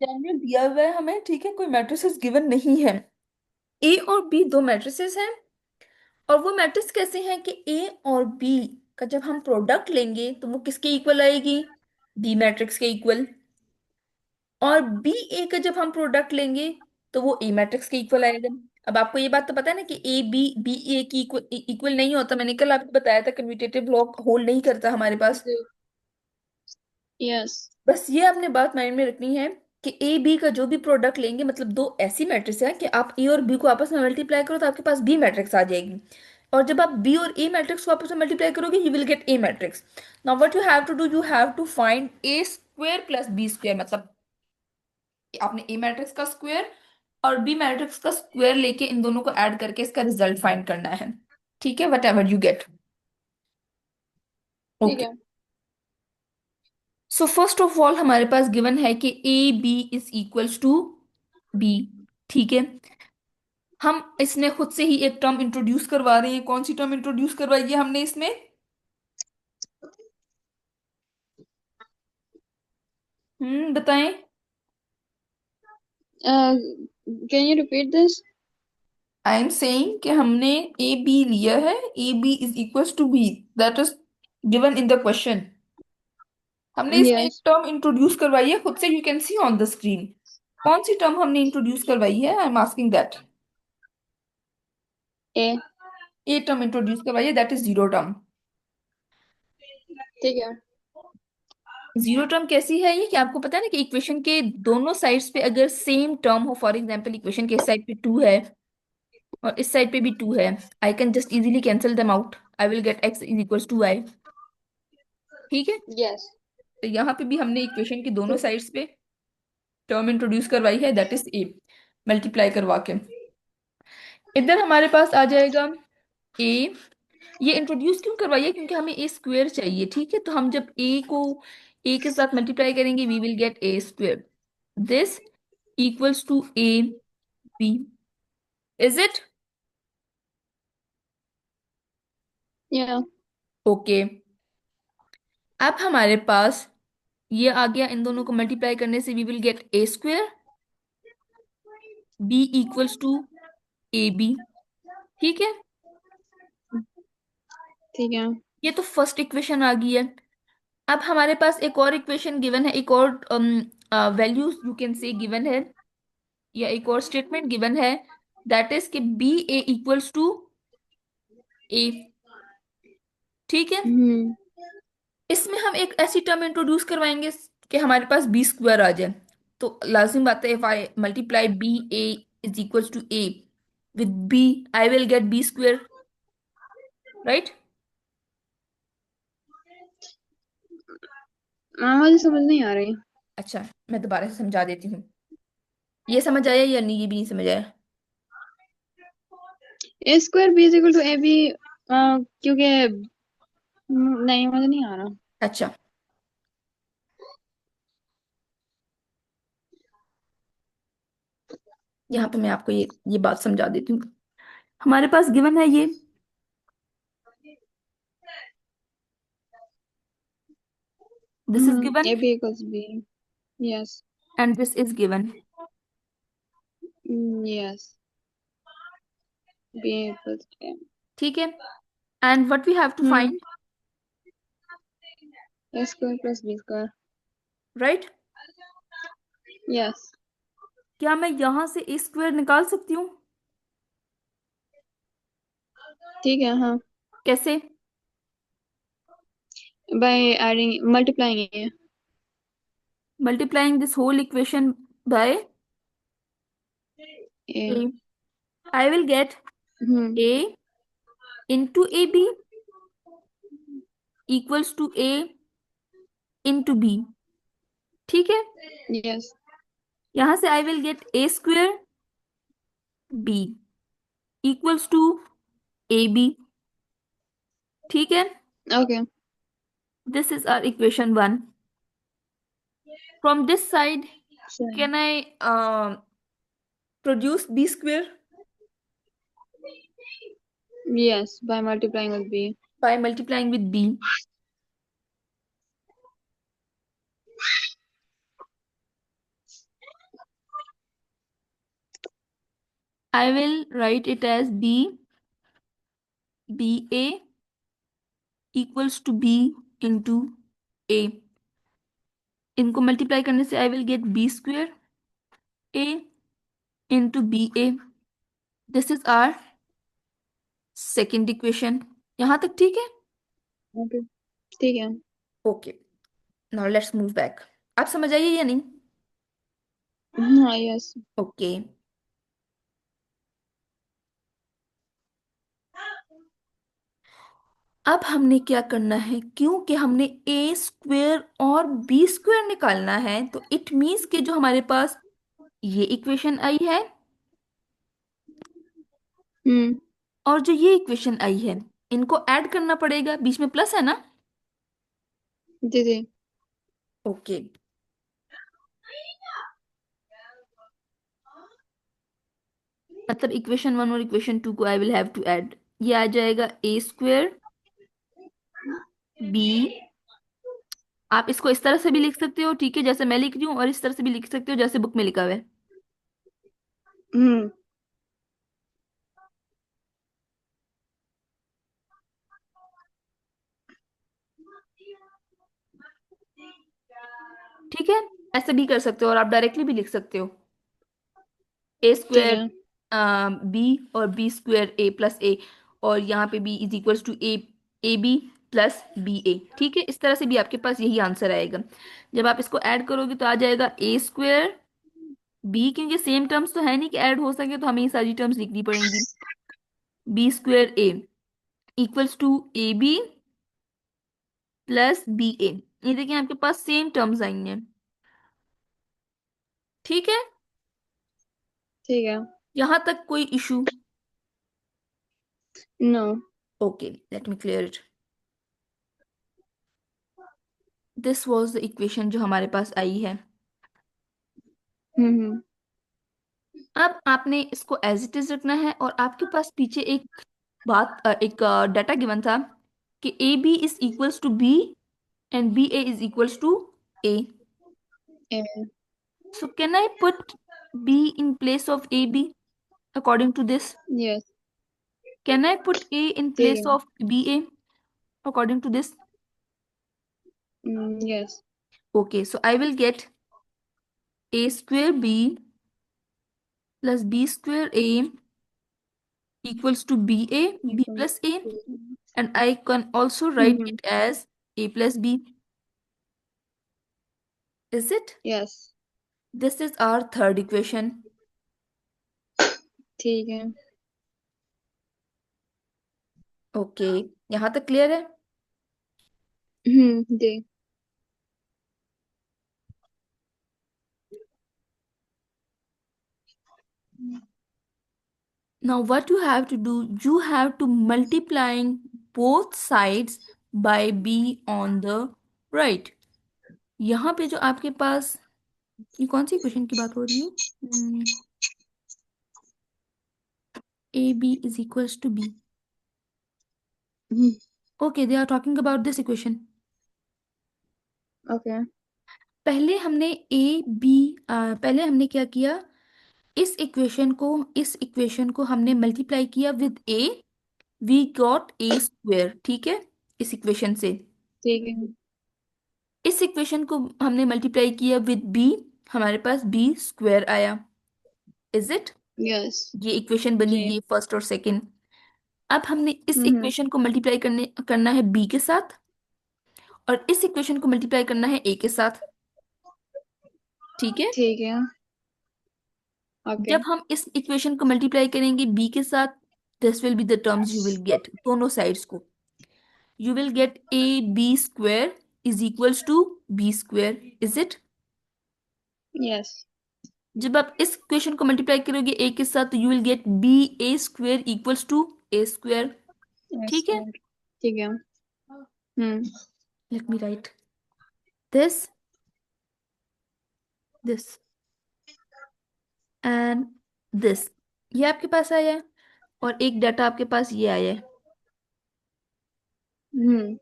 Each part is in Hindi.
जनरल दिया हुआ है हमें, ठीक है, कोई मैट्रिसेस गिवन नहीं है। ए और बी दो मैट्रिसेस हैं, और वो मैट्रिक्स कैसे हैं कि ए और बी का जब हम प्रोडक्ट लेंगे तो वो किसके इक्वल आएगी? बी मैट्रिक्स के इक्वल। और बी ए का जब हम प्रोडक्ट लेंगे तो वो ए मैट्रिक्स के इक्वल आएगा। अब आपको ये बात तो पता है ना कि ए बी बी ए की इक्वल इक्वल नहीं होता, मैंने कल आपको बताया था, कम्यूटेटिव ब्लॉक होल्ड नहीं करता हमारे पास। जी। यस। बस ये आपने बात माइंड में रखनी है कि ए बी का जो भी प्रोडक्ट लेंगे, मतलब दो ऐसी मैट्रिक्स है कि आप ए और बी को आपस में मल्टीप्लाई करो तो आपके पास बी मैट्रिक्स आ जाएगी। और जब आप बी और ए मैट्रिक्स को आपस में मल्टीप्लाई करोगे you will get a matrix. Now what you have to do, you have to find A square plus B square, मतलब आपने ए मैट्रिक्स का स्क्वायर और बी मैट्रिक्स का स्क्वायर लेके इन दोनों को ऐड करके इसका रिजल्ट फाइंड करना है। ठीक है, वट एवर यू गेट। ठीक ओके। है। सो फर्स्ट ऑफ ऑल हमारे पास गिवन है कि A B is equals to B. ठीक है, हम इसमें खुद से ही एक टर्म इंट्रोड्यूस करवा रहे हैं। कौन सी टर्म इंट्रोड्यूस करवाई है हमने इसमें? बताएं। Can you repeat this? I am saying कि हमने ए बी लिया है, A B is equals to B, that is given in the question. हमने इसमें एक यस। टर्म इंट्रोड्यूस करवाई है खुद से, you can see on the screen. कौन सी टर्म हमने इंट्रोड्यूस करवाई है, I am asking that. A. A term introduce करवाई है, दैट इज जीरो टर्म। ठीक है। जीरो टर्म कैसी है ये, कि आपको पता है ना कि इक्वेशन के दोनों साइड्स पे अगर सेम टर्म हो, फॉर एग्जांपल इक्वेशन के इस साइड पे टू है और इस साइड पे भी टू है, I can just easily cancel them out, I will get X is equals to I. ठीक है, यस। तो यहाँ पे भी हमने इक्वेशन के दोनों साइड्स पे टर्म इंट्रोड्यूस करवाई है, दैट इज ए, मल्टीप्लाई करवा के। इधर हमारे पास आ जाएगा ए। ये इंट्रोड्यूस क्यों करवाइए, क्योंकि हमें ए स्क्वायर चाहिए। ठीक है, तो हम जब ए को ए के साथ मल्टीप्लाई करेंगे we will get A square, this equals to A B, is it? Yeah. Okay. अब हमारे पास ये आ गया, इन दोनों को मल्टीप्लाई करने से we will get A square, B equals to A B. ठीक है, ठीक है। ये तो फर्स्ट इक्वेशन आ गई है। अब हमारे पास एक और इक्वेशन गिवन है, एक और value you can say given है, या एक और स्टेटमेंट गिवन है, दैट इज कि बी ए इक्वल्स टू ए। ठीक है, हम्म। इसमें हम एक ऐसी टर्म इंट्रोड्यूस करवाएंगे कि हमारे पास बी स्क्वायर आ जाए। तो लाजिम बात है, if I multiply B A is equals to A with B, I will get B square, right? मुझे समझ नहीं आ रही। अच्छा, मैं दोबारा से समझा देती हूँ। ये समझ आया या नहीं, ये भी नहीं समझ आया? A square B is equal to A B, क्योंकि नहीं, मुझे नहीं आ रहा। अच्छा, यहाँ पे मैं आपको ये बात समझा देती हूँ। हमारे पास गिवन है ये, this is given, A B equals B. Yes. And this is given. Yes. B equals A. ठीक है, and what we have to hmm. Find, A square plus B square. Right? Yes. क्या मैं यहां से ए स्क्वायर निकाल सकती हूँ? ठीक है। हाँ। कैसे? By adding multiplying A. Multiplying this whole equation by A. A, I will get hmm. A into A B equals to A into B. ठीक है, यस। यहां से I will get A square B equals to A B. ठीक है, okay. This is our equation one. From this side सही। Can I produce B square yes, by multiplying with B. By multiplying with B. I will write it as b ba equals to b into a. इनको मल्टीप्लाई करने से I will get B square A into B A. This is our second equation. यहां तक ठीक है? ओके, ठीक है। Okay. Now let's move back. आप समझ आइए या नहीं? हाँ, यस। ओके. अब हमने क्या करना है, क्योंकि हमने ए स्क्वेयर और बी स्क्वेयर निकालना है, तो इट मीन्स कि जो हमारे पास ये इक्वेशन आई है हम्म। और जो ये इक्वेशन आई है, इनको ऐड करना पड़ेगा. बीच में प्लस है ना? जी जी। ओके. मतलब इक्वेशन वन और इक्वेशन टू को I will have to add. ये आ जाएगा ए स्क्वेयर बी. आप इसको इस तरह से भी लिख सकते हो, ठीक है, जैसे मैं लिख रही हूँ, और इस तरह से भी लिख सकते हो जैसे बुक में लिखा हुआ है. हम्म। ठीक है. ऐसे भी कर सकते हो और आप डायरेक्टली भी लिख सकते हो. ए ठीक स्क्वेयर है। बी और B square A plus A, और यहाँ पे B is equals to A B plus B A. ठीक है, इस तरह से भी आपके पास यही आंसर आएगा. जब आप इसको ऐड करोगे तो आ जाएगा ए स्क्वेयर बी, क्योंकि सेम टर्म्स तो है नहीं कि ऐड हो सके, तो हमें ये सारी टर्म्स लिखनी पड़ेंगी. B square A equals to A B plus B A. ये देखिए आपके पास सेम टर्म्स आई हैं. ठीक है. ठीक है। यहां तक कोई issue? No. Okay, let me clear it. This was the equation जो हमारे पास आई है. हम्म। अब आपने इसको एज इट इज रखना है, और आपके पास पीछे एक एक डाटा गिवन था कि A B is equals to B and B A is equals to A. A. So can I put B in place of A B according to this? Yes. Can I put A in ठीक place है। of BA according to this? Yes. Okay, so I will get A square B plus B square A equals to BA, B plus A, and I can also write hmm. it as A plus B. Is it? Yes. This is our third equation. ठीक है। Okay, यहाँ तक clear है? जी। Now what you have to do, you have to multiplying both sides by B on the right. यहाँ पे जो आपके पास, ये कौन सी इक्वेशन की बात हो रही है? A B is equals to B. Okay, they are talking about this equation. Okay. पहले हमने ए बी पहले हमने क्या किया, इस इक्वेशन को हमने मल्टीप्लाई किया with A. We got A square. ठीक है, इस इक्वेशन से. ठीक है। इस इक्वेशन को हमने मल्टीप्लाई किया विद बी, हमारे पास बी स्क्वेयर आया. Is it? यस। ये इक्वेशन बनी, जी। ये फर्स्ट और सेकंड. अब हमने इस हम्म। इक्वेशन को मल्टीप्लाई करना है बी के साथ, और इस इक्वेशन को मल्टीप्लाई करना है ए के साथ. ठीक है. ठीक है। ओके। जब हम इस इक्वेशन को मल्टीप्लाई करेंगे बी के साथ, this will be the terms you will get दोनों साइड्स को. You will get A B square is equals to B square. Is it? Yes. जब आप इस इक्वेशन को मल्टीप्लाई करोगे ए के साथ, तो you will get B A square equals to A square. Yes. ठीक है. ठीक है। Hmm. Let me write this, this and this. ये आपके पास आया है, और एक डाटा आपके पास ये आया है. हम्म।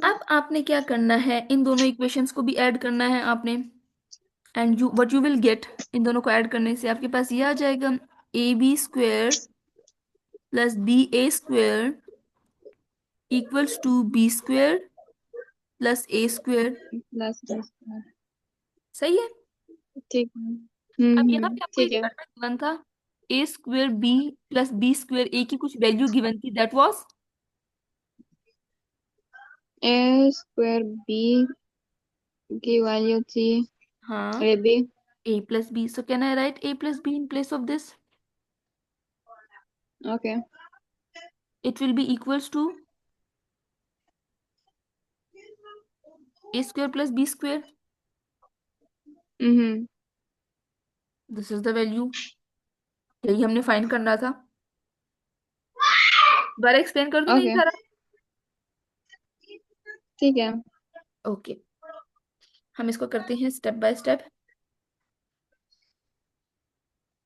अब आपने क्या करना है, इन दोनों इक्वेशंस को भी ऐड करना है आपने। And you what you will get, इन दोनों को ऐड करने से आपके पास ये आ जाएगा, AB² plus BA² equals to B² plus A²। Plus plus. सही है। ठीक है। अब यहाँ पे आपको ठीक एक है। करना गिवन था, A² B plus B² A की कुछ वैल्यू गिवन थी, that was A square B की वैल्यू थी हाँ A B. A+B, so can I write A+B in place of this? Okay. It will be equals to A² plus B²। Hmm. This is the value, यही हमने फाइंड करना था। दोबारा एक्सप्लेन कर दूं यही ओके। सारा? ठीक है। ओके, हम इसको करते हैं स्टेप बाय स्टेप।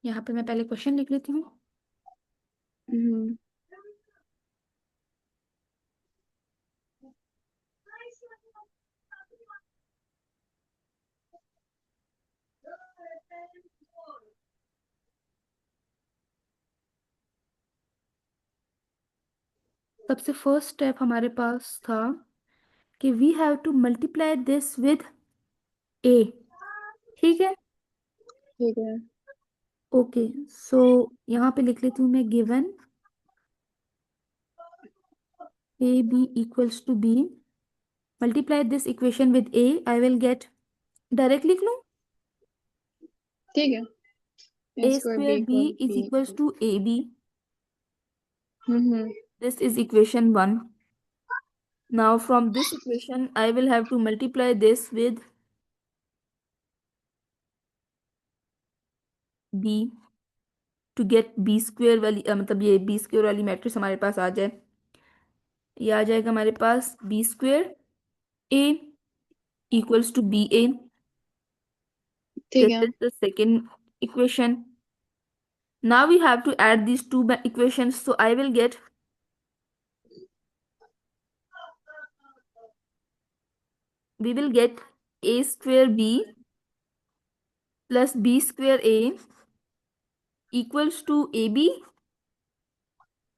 यहाँ पे मैं पहले क्वेश्चन लिख लेती हूँ। हम्म। सबसे फर्स्ट स्टेप हमारे पास था कि we have to multiply this with A। ठीक है। ठीक है। ओके, सो यहाँ पे लिख लेती हूँ मैं, given AB equals to B, multiply this equation with A, I will get, direct लिख लूँ, ठीक है। A A square B square B equal is B. equals to AB. Hmm. This is equation 1. Now from this equation I will have to multiply this with B to get B² वाली मतलब ये B² वाली मैट्रिक्स हमारे पास आ जाए। ये आ जाएगा हमारे पास B² A equals to BA। ठीक This है। is the second equation. Now we have to add these two equations, so I will get, we will get A² B plus B² A equals to AB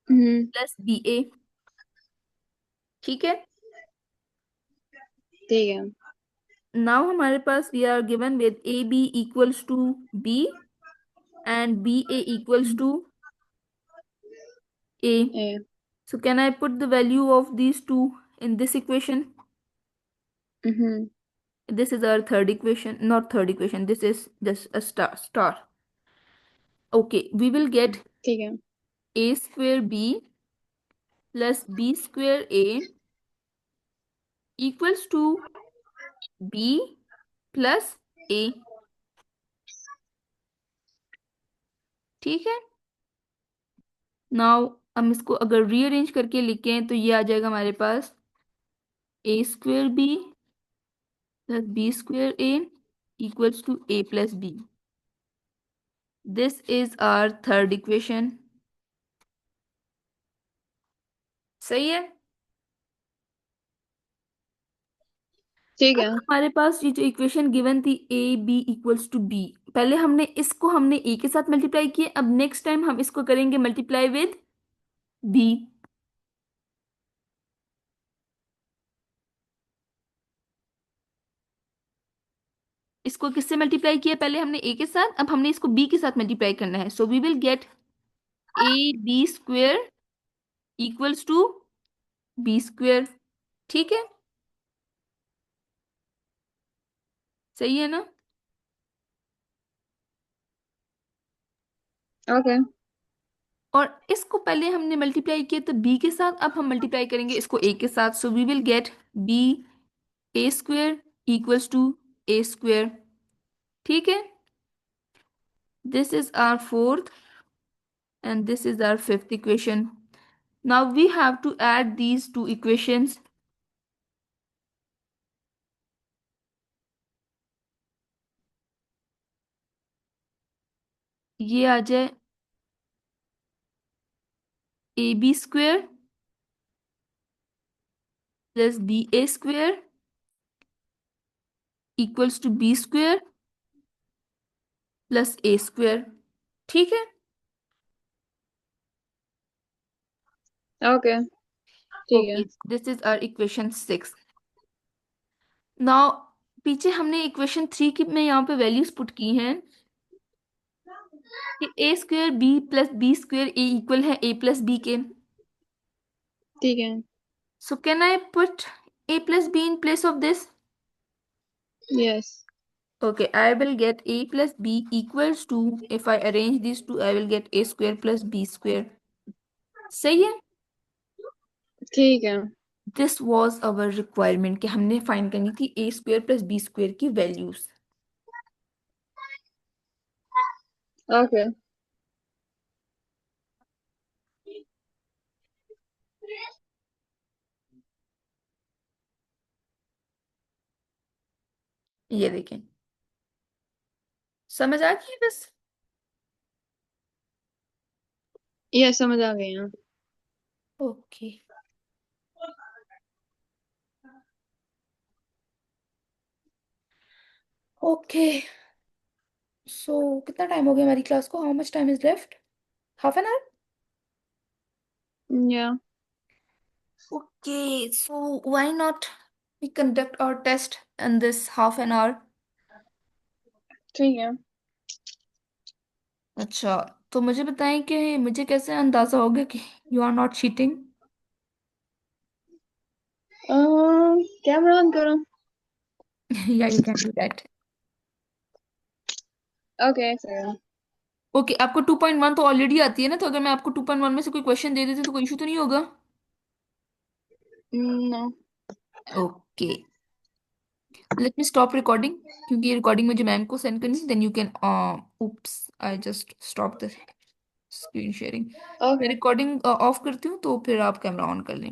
hmm. Plus BA। ठीक है। ठीक है। नाउ हमारे पास we are given with AB equals to B and BA equals to A। A. So can I put the value of these two in this equation? Hmm. This is our third equation, not third equation, this is just a star. Okay, we will get ठीक है। A² B plus B² A equals to B plus A। ठीक है। नाउ हम इसको अगर रीअरेंज करके लिखें तो ये आ जाएगा हमारे पास A² B plus B² A equals to A plus B। This is our third equation। सही है। ठीक अब है। हमारे पास ये जो इक्वेशन गिवन थी AB = B, पहले हमने A के साथ मल्टीप्लाई किया, अब नेक्स्ट टाइम हम इसको करेंगे मल्टीप्लाई विद B। इसको किससे मल्टीप्लाई किया, पहले हमने A के साथ, अब हमने इसको B के साथ मल्टीप्लाई करना है, so we will get AB² equals to B²। ठीक है। सही है ना? ओके। और इसको पहले हमने मल्टीप्लाई किया तो B के साथ, अब हम मल्टीप्लाई करेंगे इसको A के साथ, so we will get BA² equals to A²। ठीक है। This is our fourth and this is our fifth equation. Now we have to add these two equations. ये आ जाए AB² plus B A square equals to B square plus A square. ठीक है। ओके, ठीक है। Okay, this is our equation 6। Now पीछे हमने इक्वेशन 3 की में यहाँ पे वैल्यूज पुट की हैं कि A square B plus B square A equal है ए प्लस बी के। ठीक है। So can I put A plus B in place of this? Yes. Okay, I will get a plus b equals to, if I arrange these two, I will get a square plus b square. सही है। ठीक है। दिस वॉज अवर रिक्वायरमेंट कि हमने फाइंड करनी थी ए स्क्वेयर प्लस बी स्क्वेयर की वैल्यूज। ओके। ये देखें, समझ आ गई बस। यस, समझ आ गई हैं। ओके। ओके, सो कितना टाइम हो गया हमारी क्लास को? How much time is left? Half an hour. या। Okay, so why not we conduct our test in this half an hour? ठीक है। अच्छा, तो मुझे बताएं कि मुझे कैसे अंदाजा हो गया कि you are not cheating? Camera on करो। या you can do that. Okay, sir. Okay, आपको 2.1 तो ऑलरेडी आती है ना, तो अगर मैं आपको 2.1 में से कोई क्वेश्चन दे देती तो कोई इशू तो नहीं होगा? No. Okay, let me stop recording, क्योंकि ये रिकॉर्डिंग मुझे मैम को सेंड करनी, then you can, oops, I just stop the screen sharing. मैं ओके। रिकॉर्डिंग ऑफ करती हूँ तो फिर आप कैमरा ऑन कर लें।